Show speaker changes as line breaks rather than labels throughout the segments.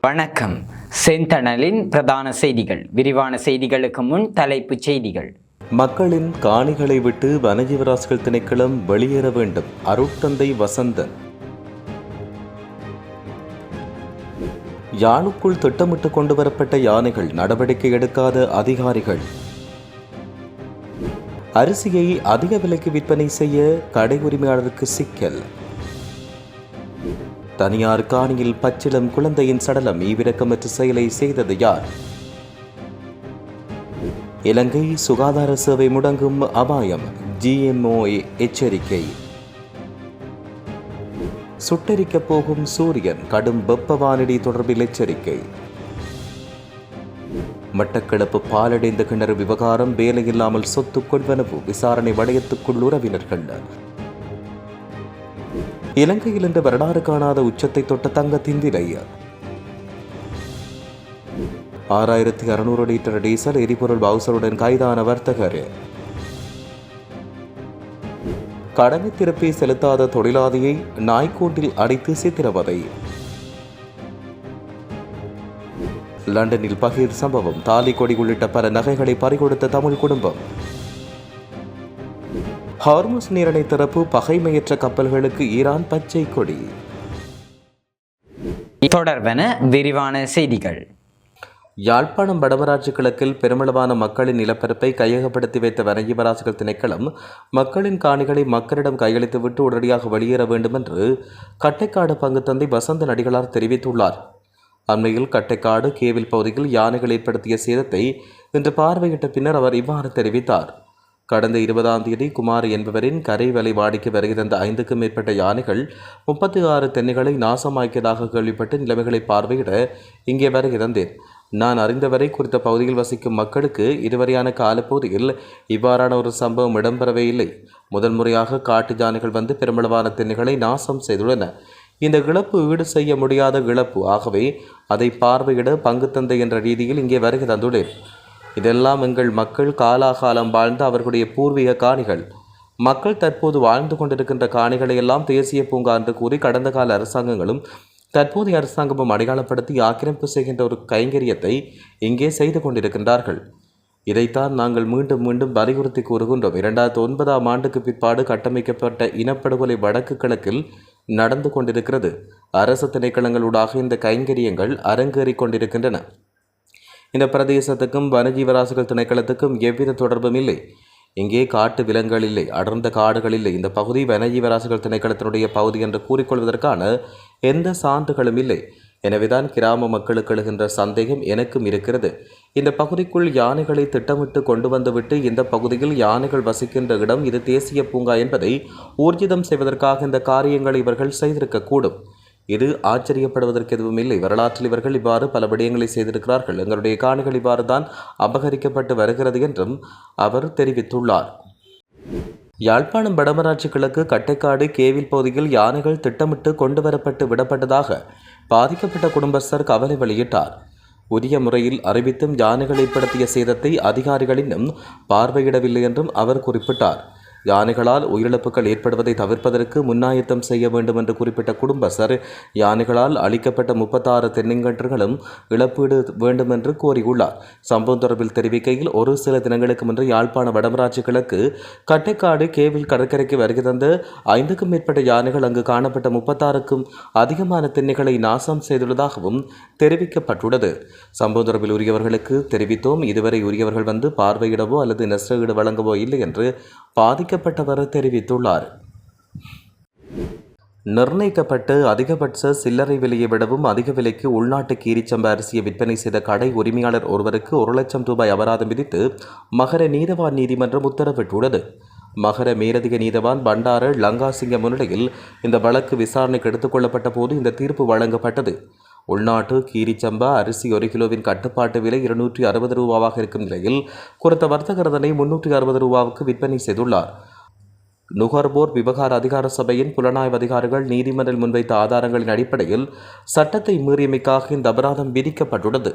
வணக்கம். செந்தணலின் பிரதான செய்திகள். விரிவான செய்திகளுக்கு முன் தலைப்புச் செய்திகள்.
மக்களின் காணிகளை விட்டு வனஜீவராசிகள் திணைக்களம் வெளியேற வேண்டும். அருட்தந்தை வசந்தன். யாழுக்குள் திட்டமிட்டு கொண்டுவரப்பட்ட யானைகள், நடவடிக்கை எடுக்காத அதிகாரிகள். அரிசியை அதிக விலைக்கு விற்பனை செய்ய கடை உரிமையாளருக்கு சிக்கல். தனியார் காணியில் பச்சிளம் குழந்தையின் சடலம் ஈவிரக்கமற்ற செயலை செய்தது யார்? இலங்கை சுகாதார சேவை முடங்கும் அபாயம், GMO எச்சரிக்கை. சுட்டெரிக்கப் போகும் சூரியன், கடும் வெப்ப வானிலை தொடர்பில் எச்சரிக்கை. மட்டக்களப்பு பாலடைந்த கிணறு விவகாரம், வேலையில்லாமல் சொத்து கொள்வனவு, விசாரணை வளையத்துக்குள் உறவினர்கள். இலங்கையில் இன்று வரலாறு காணாத உச்சத்தை தொட்ட தங்கத்தின் விலை. 6600 லிட்டர் டீசல் எரிபொருள் பவுசருடன் கைதான வர்த்தகர். கடனை திருப்பி செலுத்தாத தொழிலாளியை நாய்க்கூட்டில் அடைத்து சித்திரவதை. லண்டனில் பகீர் சம்பவம், தாலி கொடி உள்ளிட்ட பல நகைகளை பறிகொடுத்த தமிழ் குடும்பம். ஹார்முஸ் நீரிணை திறப்பு, பகைமையற்ற கப்பல்களுக்கு ஈரான் பச்சை கொடி.
தொடர்பென விரிவான செய்திகள்.
யாழ்ப்பாணம் வடமராட்சி கிழக்கில் பெருமளவான மக்களின் நிலப்பரப்பை கையகப்படுத்தி வைத்த வனஜீவராசிகள் திணைக்களம் மக்களின் காணிகளை மக்களிடம் கையளித்துவிட்டு உடனடியாக வெளியேற வேண்டும் என்று கட்டைக்காடு பங்கு தந்தை வசந்த அடிகளார் தெரிவித்துள்ளார். அண்மையில் கட்டைக்காடு கேவில் பகுதியில் யானைகள் ஏற்படுத்திய சேதத்தை இன்று பார்வையிட்ட பின்னர் அவர் இவ்வாறு தெரிவித்தார். கடந்த 20ஆம் தேதி குமார் என்பவரின் கரை வலை வாடிக்கு வருகிறந்த 5க்கும் மேற்பட்ட யானைகள் 36 தென்னைகளை நாசமாக்கியதாக கேள்விப்பட்டு நிலைமைகளை பார்வையிட இங்கே வருகிறந்தேன். நான் அறிந்தவரை குறித்த பகுதியில் வசிக்கும் மக்களுக்கு இதுவரையான காலப்பகுதியில் இவ்வாறான ஒரு சம்பவம் இடம்பெறவே இல்லை. முதல் முறையாக காட்டு யானைகள் வந்து பெருமளவான தென்னைகளை நாசம் செய்துள்ளன. இந்த இழப்பு ஈடு செய்ய முடியாத இழப்பு. ஆகவே அதை பார்வையிட பங்கு தந்தை என்ற ரீதியில் இங்கே வருகை தந்துள்ளேன். இதெல்லாம் எங்கள் மக்கள் காலாகாலம் வாழ்ந்த அவர்களுடைய பூர்வீக காணிகள். மக்கள் தற்போது வாழ்ந்து கொண்டிருக்கின்ற காணிகளை எல்லாம் தேசிய பூங்கா என்று கூறி கடந்த கால அரசாங்கங்களும் தற்போதைய அரசாங்கமும் அடையாளப்படுத்தி ஆக்கிரமிப்பு செய்கின்ற ஒரு கைங்கரியத்தை இங்கே செய்து கொண்டிருக்கின்றார்கள். இதைத்தான் நாங்கள் மீண்டும் மீண்டும் வலியுறுத்தி கூறுகின்றோம். 2009ஆம் ஆண்டுக்கு பிற்பாடு கட்டமைக்கப்பட்ட இனப்படுகொலை வடக்கு கிழக்கில் நடந்து கொண்டிருக்கிறது. அரசு திணைக்களங்களூடாக இந்த கைங்கரியங்கள் அரங்கேறிக் கொண்டிருக்கின்றன. இந்த பிரதேசத்துக்கும் வனஜீவராசிகள் திணைக்களத்துக்கும் எவ்வித தொடர்பும் இல்லை. இங்கே காட்டு விலங்குகள் இல்லை, அடர்ந்த காடுகள் இல்லை. இந்த பகுதி வனஜீவராசிகள் திணைக்களத்தினுடைய பகுதி என்று கூறிக்கொள்வதற்கான எந்த சான்றுகளும் இல்லை. எனவேதான் கிராம மக்களுக்கு எழுகின்ற சந்தேகம் எனக்கும் இருக்கிறது. இந்த பகுதிக்குள் யானைகளை திட்டமிட்டு கொண்டு வந்துவிட்டு இந்த பகுதியில் யானைகள் வசிக்கின்ற இடம் இது தேசிய பூங்கா என்பதை ஊர்ஜிதம் செய்வதற்காக இந்த காரியங்களை இவர்கள் செய்திருக்கக்கூடும். இது ஆச்சரியப்படுவதற்கு எதுவும் இல்லை. வரலாற்றில் இவர்கள் இவ்வாறு பல விடயங்களை செய்திருக்கிறார்கள். எங்களுடைய காணிகள் இவ்வாறு தான் அபகரிக்கப்பட்டு வருகிறது என்றும் அவர் தெரிவித்துள்ளார். யாழ்ப்பாணம் வடமராட்சி கிழக்கு கட்டைக்காடு கேவில் பகுதியில் யானைகள் திட்டமிட்டு கொண்டு வரப்பட்டு விடப்பட்டதாக பாதிக்கப்பட்ட குடும்பஸ்தர் கவலை வெளியிட்டார். உரிய முறையில் அறிவித்தும் யானைகள் ஏற்படுத்திய சேதத்தை அதிகாரிகள் இன்னும் பார்வையிடவில்லை என்றும் அவர் குறிப்பிட்டார். யானைகளால் உயிரிழப்புகள் ஏற்படுவதை தவிர்ப்பதற்கு முன்னாயத்தம் செய்ய வேண்டும் என்று குறிப்பிட்ட குடும்பஸ்தர் யானைகளால் அளிக்கப்பட்ட 36 தென்னங்கன்றுகளும் இழப்பீடு வேண்டும் என்று கோரியுள்ளார். சம்பவம் தொடர்பில் தெரிவிக்கையில், ஒரு சில தினங்களுக்கு முன்பு யாழ்ப்பாண வடமராட்சி கிழக்கு கட்டைக்காடு கேவில் கடற்கரைக்கு வருகை தந்த 5க்கும் மேற்பட்ட யானைகள் அங்கு காணப்பட்ட 36க்கும் அதிகமான தென்னைகளை நாசம் செய்துள்ளதாகவும் தெரிவிக்கப்பட்டுள்ளது. சம்பவம் தொடர்பில் உரியவர்களுக்கு தெரிவித்தோம். இதுவரை உரியவர்கள் வந்து பார்வையிடவோ அல்லது நஷ்டஈடு வழங்கவோ இல்லை என்று பாதிக்கப்பட்டவர் தெரிவித்துள்ளார். நிர்ணயிக்கப்பட்டு அதிகபட்ச சில்லறை விலையை விடவும் அதிக விலைக்கு உள்நாட்டு கீரிச்சம்பா அரிசியை விற்பனை செய்த கடை உரிமையாளர் ஒருவருக்கு 1 லட்சம் ரூபாய் அபராதம் விதித்து மகர நீதவான் நீதிமன்றம் உத்தரவிட்டுள்ளது. மகர மேலதிக நீதவான் பண்டார லங்காசிங்க முன்னிலையில் இந்த வழக்கு விசாரணைக்கு எடுத்துக் கொள்ளப்பட்ட போது இந்த தீர்ப்பு வழங்கப்பட்டது. உள்நாட்டு கீரிச்சம்பா அரிசி 1 கிலோவின் கட்டுப்பாட்டு விலை 260 ரூபாவாக இருக்கும் நிலையில் குறித்த வர்த்தகர் அதனை 360 ரூபாவுக்கு விற்பனை செய்துள்ளார். நுகர்வோர் விவகார அதிகார சபையின் புலனாய்வு அதிகாரிகள் நீதிமன்றில் முன்வைத்த ஆதாரங்களின் அடிப்படையில் சட்டத்தை மீறியமைக்காக இந்த அபராதம் விதிக்கப்பட்டுள்ளது.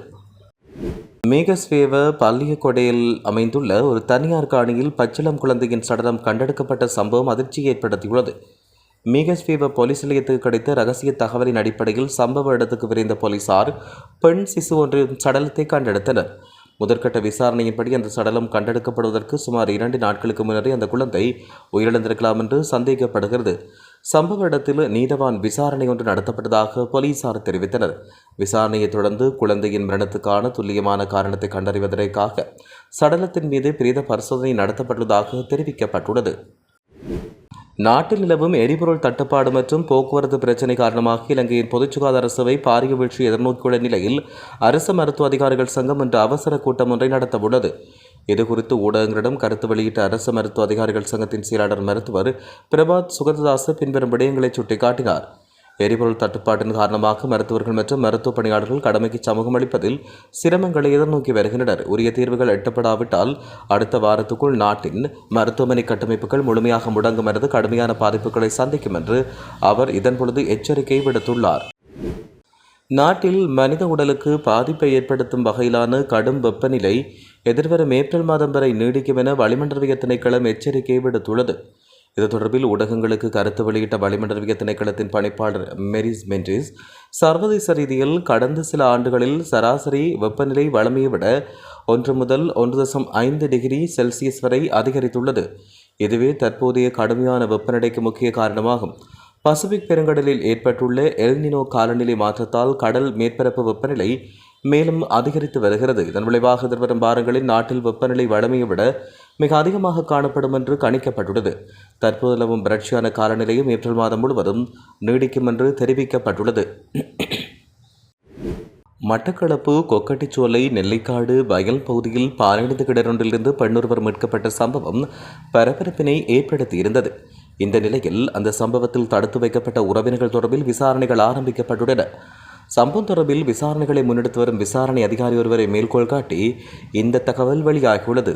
மேகஸ்வேவ பள்ளியகொடையில் அமைந்துள்ள ஒரு தனியார் காணியில் பச்சிளம் குழந்தையின் சடலம் கண்டெடுக்கப்பட்ட சம்பவம் அதிர்ச்சியை ஏற்படுத்தியுள்ளது. மீகஸ்வீவ போலீஸ் நிலையத்துக்கு கிடைத்த ரகசிய தகவலின் அடிப்படையில் சம்பவ இடத்துக்கு விரைந்த போலீசார் பெண் சிசு ஒன்றின் சடலத்தை கண்டெடுத்தனர். முதற்கட்ட விசாரணையின்படி அந்த சடலம் கண்டெடுக்கப்படுவதற்கு சுமார் 2 நாட்களுக்கு முன்னரே அந்த குழந்தை உயிரிழந்திருக்கலாம் என்று சந்தேகிக்கப்படுகிறது. சம்பவ இடத்தில் நீதவான் விசாரணை ஒன்று நடத்தப்பட்டதாக போலீசார் தெரிவித்தனர். விசாரணையை தொடர்ந்து குழந்தையின் மரணத்துக்கான துல்லியமான காரணத்தை கண்டறிவதற்காக சடலத்தின் மீது பிரேத பரிசோதனை நடத்தப்பட்டுள்ளதாக தெரிவிக்கப்பட்டுள்ளது. நாட்டில் நிலவும் எரிபொருள் தட்டுப்பாடு மற்றும் போக்குவரத்து பிரச்சினை காரணமாக இலங்கையின் பொதுச் சுகாதார சேவை பாரிய வீழ்ச்சி எதிர்நோக்கியுள்ள நிலையில் அரசு மருத்துவ அதிகாரிகள் சங்கம் இன்று அவசர கூட்டம் ஒன்றை நடத்தவுள்ளது. இதுகுறித்து ஊடகங்களிடம் கருத்து வெளியிட்ட அரசு மருத்துவ அதிகாரிகள் சங்கத்தின் செயலாளர் மருத்துவர் பிரபாத் சுகததாச பின்வரும் விடயங்களை சுட்டிக்காட்டினார். எரிபொருள் தட்டுப்பாட்டின் காரணமாக மருத்துவர்கள் மற்றும் மருத்துவ பணியாளர்கள் கடமைக்கு சமூகம் அளிப்பதில் சிரமங்களை எதிர்நோக்கி வருகின்றனர். உரிய தீர்வுகள் எட்டப்படாவிட்டால் அடுத்த வாரத்துக்குள் நாட்டின் மருத்துவமனை கட்டமைப்புகள் முழுமையாக முடங்கும் அல்லது கடுமையான பாதிப்புகளை சந்திக்கும் என்று அவர் இதன்பொழுது எச்சரிக்கை விடுத்துள்ளார். நாட்டில் மனித உடலுக்கு பாதிப்பை ஏற்படுத்தும் வகையிலான கடும் வெப்பநிலை எதிர்வரும் ஏப்ரல் மாதம் வரை நீடிக்கும் என வளிமண்டலவியல் திணைக்களம் எச்சரிக்கை விடுத்துள்ளது. இது தொடர்பில் ஊடகங்களுக்கு கருத்து வெளியிட்ட வளிமண்டலவியல் திணைக்களத்தின் பணிப்பாளர் மெரிஸ் மென்றிஸ், சர்வதேச ரீதியில் கடந்த சில ஆண்டுகளில் சராசரி வெப்பநிலை வழமையை விட 1 முதல் 1.5 டிகிரி செல்சியஸ் வரை அதிகரித்துள்ளது. இதுவே தற்போதைய கடுமையான வெப்பநிலைக்கு முக்கிய காரணமாகும். பசிபிக் பெருங்கடலில் ஏற்பட்டுள்ள எல்னினோ காலநிலை மாற்றத்தால் கடல் மேற்பரப்பு வெப்பநிலை மேலும் அதிகரித்து வருகிறது. இதன் விளைவாக எதிர்வரும் வாரங்களில் நாட்டில் வெப்பநிலை வழமையை விட மிக அதிகமாக காணப்படும் என்று கணிக்கப்பட்டுள்ளது. தற்போது நிலவும் வறட்சியான காலநிலையும் ஏப்ரல் மாதம் முழுவதும் நீடிக்கும் என்று தெரிவிக்கப்பட்டுள்ளது. மட்டக்களப்பு கொக்கட்டிச்சோலை நெல்லிக்காடு வயல் பகுதியில் பாலடைந்த கிணறொன்றிலிருந்து பெண்ணொருவர் மீட்கப்பட்ட சம்பவம் பரபரப்பினை ஏற்படுத்தியிருந்தது. இந்த நிலையில் அந்த சம்பவத்தில் தடுத்து வைக்கப்பட்ட உறவினர்கள் தொடர்பில் விசாரணைகள் ஆரம்பிக்கப்பட்டுள்ளன. சம்பவம் தொடர்பில் விசாரணைகளை முன்னெடுத்து வரும் விசாரணை அதிகாரி ஒருவரை மேற்கோள் காட்டி இந்த தகவல் வெளியாகியுள்ளது.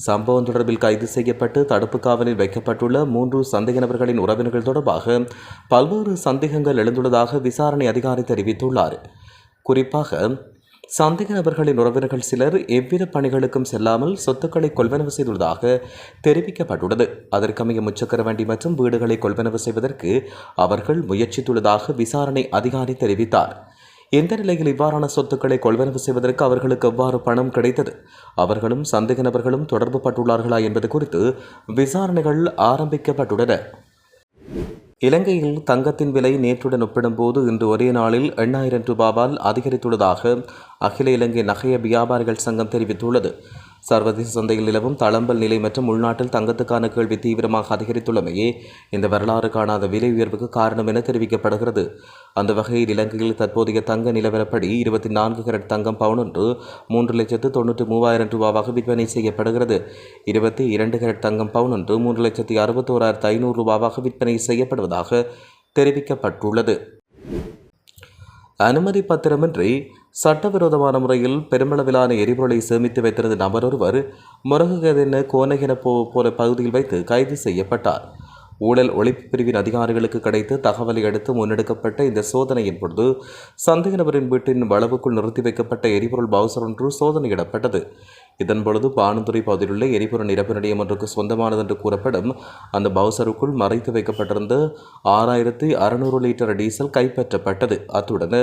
சம்பவம் தொடர்பில் கைது செய்யப்பட்டு தடுப்பு காவலில் வைக்கப்பட்டுள்ள 3 சந்தேக நபர்களின் உறவினர்கள் தொடர்பாக பல்வேறு சந்தேகங்கள் எழுந்துள்ளதாக விசாரணை அதிகாரி தெரிவித்துள்ளார். குறிப்பாக சந்தேக நபர்களின் உறவினர்கள் சிலர் எவ்வித பணிகளுக்கும் செல்லாமல் சொத்துக்களை கொள்வனவு செய்துள்ளதாக தெரிவிக்கப்பட்டுள்ளது. அதற்கமைய முச்சக்கர வண்டி மற்றும் வீடுகளை கொள்வனவு செய்வதற்கு அவர்கள் முயற்சித்துள்ளதாக விசாரணை அதிகாரி தெரிவித்தார். எந்த நிலையில் இவ்வாறான சொத்துக்களை கொள்வனவு செய்வதற்கு அவர்களுக்கு எவ்வாறு பணம் கிடைத்தது, அவர்களும் சந்தேக நபர்களும் தொடர்பு பட்டுள்ளார்களா என்பது குறித்து விசாரணைகள் ஆரம்பிக்கப்பட்டுள்ளன. இலங்கையில் தங்கத்தின் விலை நேற்றுடன் ஒப்பிடும்போது இன்று ஒரே நாளில் 8,000 ரூபாவால் அதிகரித்துள்ளதாக அகில இலங்கை நகைய வியாபாரிகள் சங்கம் தெரிவித்துள்ளது. சர்வதேச சந்தையில் நிலவும் தளம்பல் நிலை மற்றும் உள்நாட்டில் தங்கத்துக்கான கேள்வி தீவிரமாக அதிகரித்துள்ளமையே இந்த வரலாறு காணாத விலை உயர்வுக்கு காரணம் என தெரிவிக்கப்படுகிறது. அந்த வகையில் இலங்கையில் தற்போதைய தங்க நிலவரப்படி 24 கேரட் தங்கம் பவுன் ஒன்று 3,93,000 ரூபாவாக விற்பனை செய்யப்படுகிறது. 22 கேரட் தங்கம் பவுன் ஒன்று 3,61,500 ரூபாவாக விற்பனை செய்யப்படுவதாக தெரிவிக்கப்பட்டுள்ளது. அனுமதி பத்திரமின்றி சட்டவிரோதமான முறையில் பெருமளவிலான எரிபொருளை சேமித்து வைத்திருந்த நபர் ஒருவர் முருககதென கோனகென போல பகுதியில் வைத்து கைது செய்யப்பட்டார். ஊழல் ஒழிப்பு பிரிவின் அதிகாரிகளுக்கு கிடைத்த தகவலை அடுத்து முன்னெடுக்கப்பட்ட இந்த சோதனையின் பொழுது சந்தேக நபரின் வீட்டின் வளவுக்குள் நிறுத்தி வைக்கப்பட்ட எரிபொருள் பவுசர் ஒன்று சோதனையிடப்பட்டது. இதன்பொழுது பானந்துறை பகுதியில் உள்ள எரிபொருள் நிரப்பு நிலையம் ஒன்றுக்கு சொந்தமானது என்று கூறப்படும் அந்த பவுசருக்குள் மறைத்து வைக்கப்பட்டிருந்த 6,600 லிட்டர் டீசல் கைப்பற்றப்பட்டது. அத்துடன்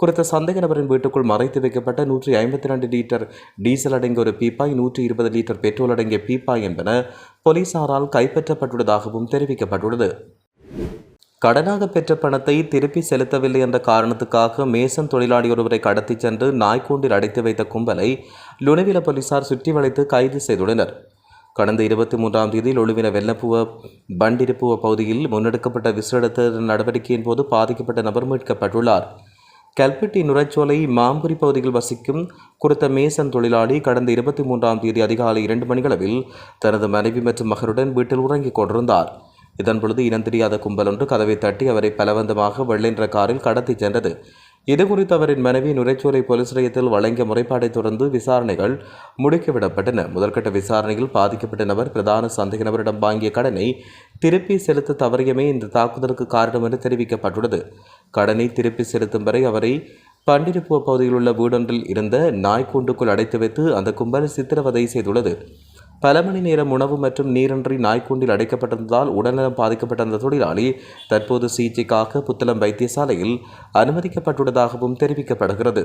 குறித்த சந்தேக நபரின் வீட்டுக்குள் மறைத்து வைக்கப்பட்ட 152 லிட்டர் டீசல் அடங்கிய ஒரு பீப்பாய், 120 லிட்டர் பெட்ரோல் அடங்கிய பீப்பாய் என்பன போலீசாரால் கைப்பற்றப்பட்டுள்ளதாகவும் தெரிவிக்கப்பட்டுள்ளது. கடனாக பெற்ற பணத்தை திருப்பி செலுத்தவில்லை என்ற காரணத்துக்காக மேசன் தொழிலாளி ஒருவரை கடத்திச் சென்று நாய்க்கூண்டில் அடைத்து வைத்த கும்பலை லுணுவில போலீசார் சுற்றி வளைத்து கைது செய்துள்ளனர். கடந்த 23ஆம் தேதி லுணுவில வெள்ளப்புவ பண்டிருப்புவ பகுதியில் முன்னெடுக்கப்பட்ட விசேட நடவடிக்கையின் போது பாதிக்கப்பட்ட நபர் மீட்கப்பட்டுள்ளார். கல்பெட்டி நுரைச்சோலை மாம்புரி பகுதியில் வசிக்கும் குறித்த மேசன் தொழிலாளி கடந்த 23ஆம் தேதி அதிகாலை 2 மணிகளவில் தனது மனைவி மற்றும் மகனுடன் வீட்டில் உறங்கிக் கொண்டிருந்தார். இதன்பொழுது இனம் தெரியாத கும்பல் ஒன்று கதவை தட்டி அவரை பலவந்தமாக வெள்ளென்ற காரில் கடத்தி சென்றது. இதுகுறித்து அவரின் மனைவி நுரைச்சோலை போலீஸ் நிலையத்தில் வழங்கிய முறைப்பாட்டை தொடர்ந்து விசாரணைகள் முடுக்கிவிடப்பட்டன. முதற்கட்ட விசாரணையில் பாதிக்கப்பட்ட நபர் பிரதான சந்தேக நபரிடம் வாங்கிய கடனை திருப்பி செலுத்த தவறியமே இந்த தாக்குதலுக்கு காரணம் என்று தெரிவிக்கப்பட்டுள்ளது. கடனை திருப்பி செலுத்தும் வரை அவரை பண்டிருப்புவ பகுதியில் உள்ள வீடொன்றில் இருந்த நாய்க்கூண்டுக்குள் அடைத்து வைத்து அந்த கும்பல் சித்திரவதை செய்துள்ளது. பல மணி நேரம் உணவு மற்றும் நீரின்றி நாய்க்கூண்டில் அடைக்கப்பட்டிருந்ததால் உடல்நலம் பாதிக்கப்பட்ட அந்த தொழிலாளி தற்போது சிகிச்சைக்காக புத்தளம் வைத்தியசாலையில் அனுமதிக்கப்பட்டுள்ளதாகவும் தெரிவிக்கப்படுகிறது.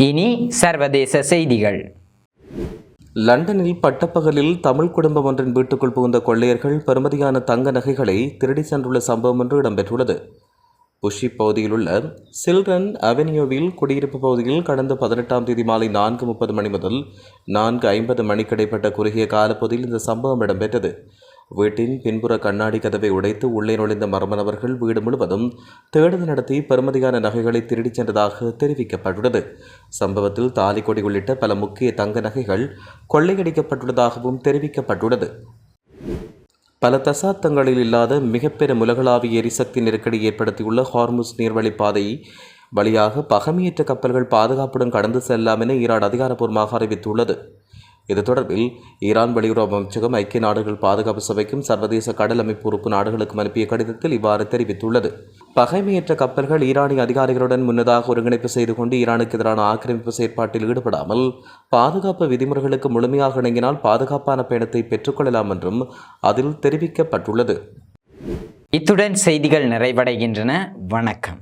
இனி சர்வதேச செய்திகள்.
லண்டனில் பட்டப்பகலில் தமிழ் குடும்பம் ஒன்றின் வீட்டுக்குள் புகுந்த கொள்ளையர்கள் பெறுமதியான தங்க நகைகளை திருடி சென்றுள்ள சம்பவம் ஒன்று இடம்பெற்றுள்ளது. புஷி பகுதியில் உள்ள சில்ரன் அவென்யூவில் குடியிருப்பு பகுதியில் கடந்த 18ஆம் தேதி மாலை 4:30 மணி முதல் 4:50 மணிக்கு இடைப்பட்ட குறுகிய காலப்பகுதியில் இந்த சம்பவம் இடம்பெற்றது. வீட்டின் பின்புற கண்ணாடி கதவை உடைத்து உள்ளே நுழைந்த மர்ம நபர்கள் வீடு முழுவதும் தேடுதல் நடத்தி பெறுமதியான நகைகளை திருடிச் சென்றதாக தெரிவிக்கப்பட்டுள்ளது. சம்பவத்தில் தாலிக்கொடி உள்ளிட்ட பல முக்கிய தங்க நகைகள் கொள்ளையடிக்கப்பட்டுள்ளதாகவும் தெரிவிக்கப்பட்டுள்ளது. பல தசாப்தங்களில் இல்லாத மிகப்பெரும் உலகளாவிய எரிசக்தி நெருக்கடி ஏற்படுத்தியுள்ள ஹார்முஸ் நீர்வழி பாதை வழியாக பகமையற்ற கப்பல்கள் பாதுகாப்புடன் கடந்து செல்லலாம் என ஈரான் அதிகாரப்பூர்வமாக அறிவித்துள்ளது. இது தொடர்பில் ஈரான் வெளியுறவு அமைச்சகம் ஐக்கிய நாடுகள் பாதுகாப்பு சபைக்கும் சர்வதேச கடல் அமைப்பு உறுப்பு நாடுகளுக்கும் அனுப்பிய கடிதத்தில் இவ்வாறு தெரிவித்துள்ளது. பகைமையற்ற கப்பல்கள் ஈரானிய அதிகாரிகளுடன் முன்னதாக ஒருங்கிணைப்பு செய்து கொண்டு ஈரானுக்கு எதிரான ஆக்கிரமிப்பு செயற்பாட்டில் ஈடுபடாமல் பாதுகாப்பு விதிமுறைகளுக்கு முழுமையாக இணங்கினால் பாதுகாப்பான பயணத்தை பெற்றுக்கொள்ளலாம் என்றும் அதில் தெரிவிக்கப்பட்டுள்ளது.
இத்துடன் செய்திகள் நிறைவடைகின்றன. வணக்கம்.